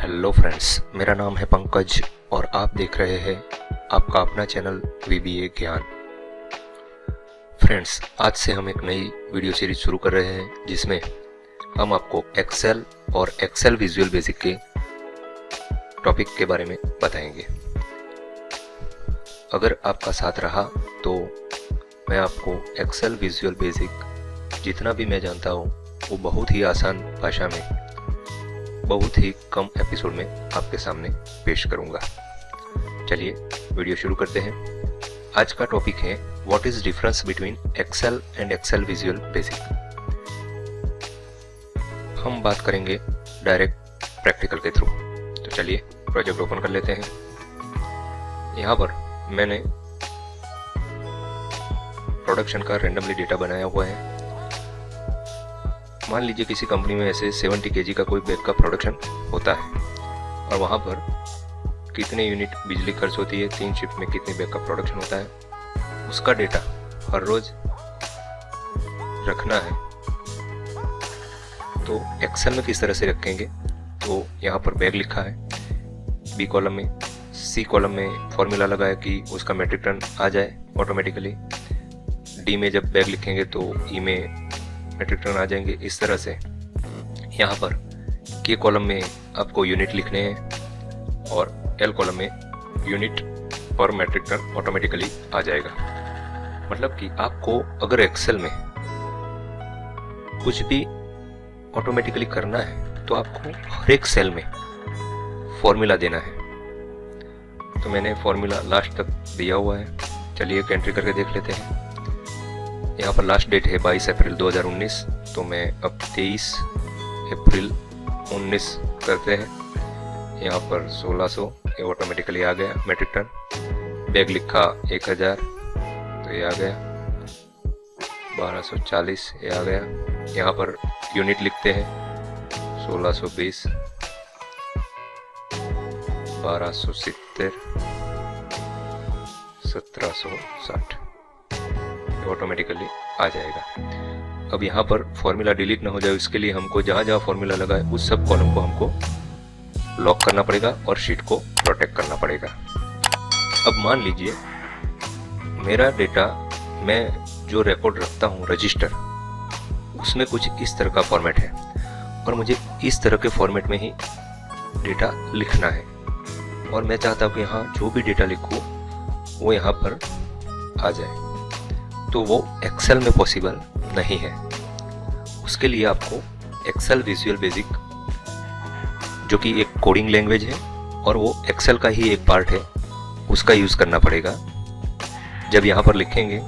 Hello friends, मेरा नाम है पंकज और आप देख रहे हैं आपका अपना चैनल VBA ज्ञान। फ्रेंड्स, आज से हम एक नई वीडियो सीरीज शुरू कर रहे हैं जिसमें हम आपको एक्सेल और एक्सेल विजुअल बेसिक के टॉपिक के बारे में बताएंगे। अगर आपका साथ रहा तो मैं आपको एक्सेल विजुअल बेसिक जितना भी मैं जानता हूँ वो बहुत ही आसान भाषा में बहुत ही कम एपिसोड में आपके सामने पेश करूंगा। चलिए वीडियो शुरू करते हैं। आज का टॉपिक है what is difference between Excel and Excel Visual Basic. हम बात करेंगे डायरेक्ट प्रैक्टिकल के थ्रू। तो चलिए प्रोजेक्ट ओपन कर लेते हैं। यहाँ पर मैंने प्रोडक्शन का रैंडमली डेटा बनाया हुआ है। मान लीजिए किसी कंपनी में ऐसे 70 kg का कोई बैग का प्रोडक्शन होता है और वहाँ पर कितने यूनिट बिजली खर्च होती है, 3 शिफ्ट में कितने बैग का प्रोडक्शन होता है, उसका डेटा हर रोज रखना है। तो एक्सेल में किस तरह से रखेंगे, तो यहाँ पर बैग लिखा है बी कॉलम में, सी कॉलम में फॉर्मूला लगाया कि उसका मेट्रिक टन आ जाए ऑटोमेटिकली, डी में जब बैग लिखेंगे तो ई में मेट्रिक टन आ जाएंगे। इस तरह से यहाँ पर के कॉलम में आपको यूनिट लिखने हैं और एल कॉलम में यूनिट और मेट्रिक टन ऑटोमेटिकली आ जाएगा। मतलब कि आपको अगर एक्सेल में कुछ भी ऑटोमेटिकली करना है तो आपको हर एक सेल में फॉर्मूला देना है। तो मैंने फॉर्मूला लास्ट तक दिया हुआ है। चलिए एक एंट्री करके देख लेते हैं। यहाँ पर लास्ट डेट है 22 अप्रैल 2019, तो मैं अब 23 अप्रैल 19 करते हैं। यहाँ पर 1600 ये ऑटोमेटिकली आ गया मेट्रिक टन। बैग लिखा 1000 तो ये आ गया, 1240 ये आ गया। यहाँ पर यूनिट लिखते हैं 1620, 1270, 1760 ऑटोमेटिकली आ जाएगा। अब यहाँ पर फॉर्मूला डिलीट ना हो जाए इसके लिए हमको जहाँ जहाँ फॉर्मूला लगा है उस सब कॉलम को हमको लॉक करना पड़ेगा और शीट को प्रोटेक्ट करना पड़ेगा। अब मान लीजिए मेरा डेटा, मैं जो रिकॉर्ड रखता हूँ रजिस्टर, उसमें कुछ इस तरह का फॉर्मेट है और मुझे इस तरह के फॉर्मेट में ही डेटा लिखना है और मैं चाहता हूँ कि यहाँ जो भी डेटा लिखूँ वो यहाँ पर आ जाए। तो वो एक्सेल में पॉसिबल नहीं है। उसके लिए आपको एक्सेल विजुअल बेसिक, जो कि एक कोडिंग लैंग्वेज है और वो एक्सेल का ही एक पार्ट है, उसका यूज़ करना पड़ेगा। जब यहाँ पर लिखेंगे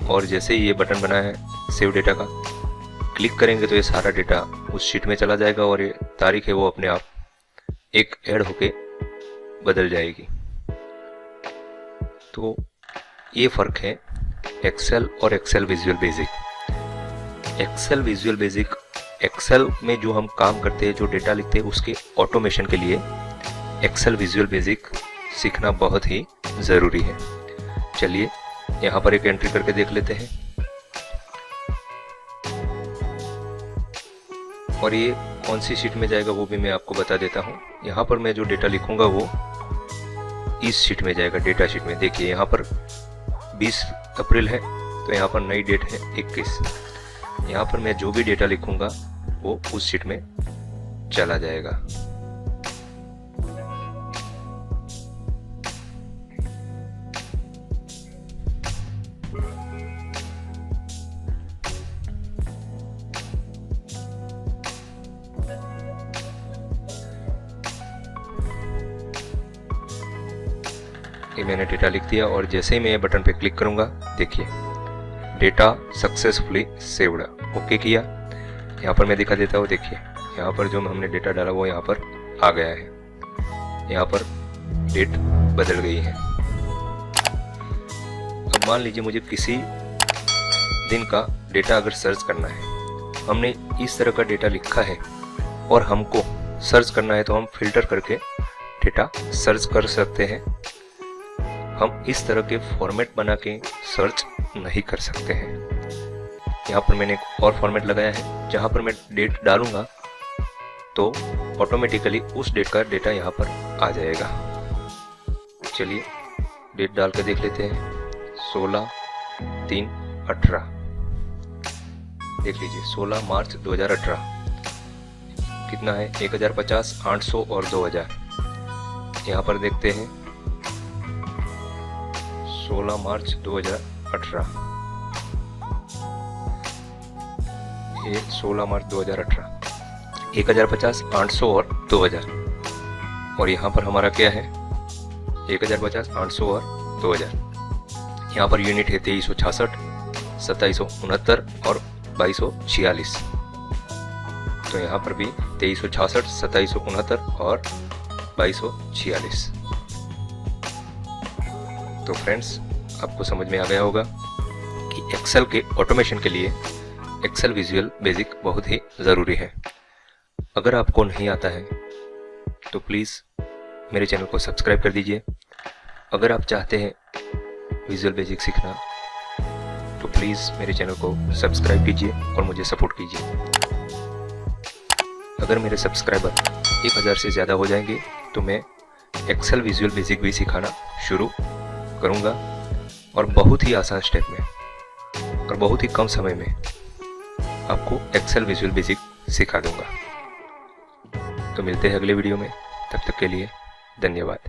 और जैसे ही ये बटन बना है सेव डेटा का, क्लिक करेंगे तो ये सारा डेटा उस शीट में चला जाएगा और ये तारीख है वो अपने आप एक ऐड होके बदल जाएगी। तो ये फ़र्क है एक्सेल और Excel Visual Basic. Excel Visual Basic, Excel में जो हम काम करते हैं, जो डेटा लिखते हैं, उसके ऑटोमेशन के लिए एक्सेल विजुअल बेसिक सीखना बहुत ही ज़रूरी है। चलिए यहाँ पर एक एंट्री करके देख लेते हैं और ये कौन सी शीट में जाएगा वो भी मैं आपको बता देता हूँ। यहाँ पर मैं जो डेटा लिखूंगा वो इस शीट में जाएगा, डेटा शीट में। देखिए यहाँ पर 20 अप्रैल है तो यहाँ पर नई डेट है 21। यहाँ पर मैं जो भी डेटा लिखूंगा वो उस शीट में चला जाएगा। ये मैंने डेटा लिख दिया और जैसे ही मैं ये बटन पे क्लिक करूंगा, देखिए डेटा सक्सेसफुली सेव्ड, ओके किया। यहाँ पर मैं दिखा देता हूँ। देखिए यहाँ पर जो हमने डेटा डाला वो यहाँ पर आ गया है। यहाँ पर डेट बदल गई है। अब मान लीजिए मुझे किसी दिन का डेटा अगर सर्च करना है, हमने इस तरह का डेटा लिखा है और हमको सर्च करना है, तो हम फिल्टर करके डेटा सर्च कर सकते हैं। हम इस तरह के फॉर्मेट बना के सर्च नहीं कर सकते हैं। यहाँ पर मैंने एक और फॉर्मेट लगाया है जहाँ पर मैं डेट डालूंगा तो ऑटोमेटिकली उस डेट का डेटा यहाँ पर आ जाएगा। चलिए डेट डाल के देख लेते हैं। 16/3/18 देख लीजिए, 16 मार्च 2018 कितना है 1050, 800 और 2000। यहाँ पर देखते हैं 16 मार्च 2018, ये 16 मार्च 2018 1050, 800 और 2000। और यहाँ पर हमारा क्या है 1050, 800 और 2000। यहाँ पर यूनिट है 2366, 2769 और 2246। तो यहाँ पर भी 2366, 2769 और 2246। तो फ्रेंड्स आपको समझ में आ गया होगा कि एक्सेल के ऑटोमेशन के लिए एक्सेल विजुअल बेसिक बहुत ही ज़रूरी है। अगर आपको नहीं आता है तो प्लीज़ मेरे चैनल को सब्सक्राइब कर दीजिए। अगर आप चाहते हैं विजुअल बेसिक सीखना तो प्लीज़ मेरे चैनल को सब्सक्राइब कीजिए और मुझे सपोर्ट कीजिए। अगर मेरे सब्सक्राइबर 1000 से ज़्यादा हो जाएंगे तो मैं एक्सेल विजुअल बेसिक भी सिखाना शुरू करूँगा, और बहुत ही आसान स्टेप में और बहुत ही कम समय में आपको एक्सेल विजुअल बेसिक सिखा दूँगा। तो मिलते हैं अगले वीडियो में, तब तक के लिए धन्यवाद।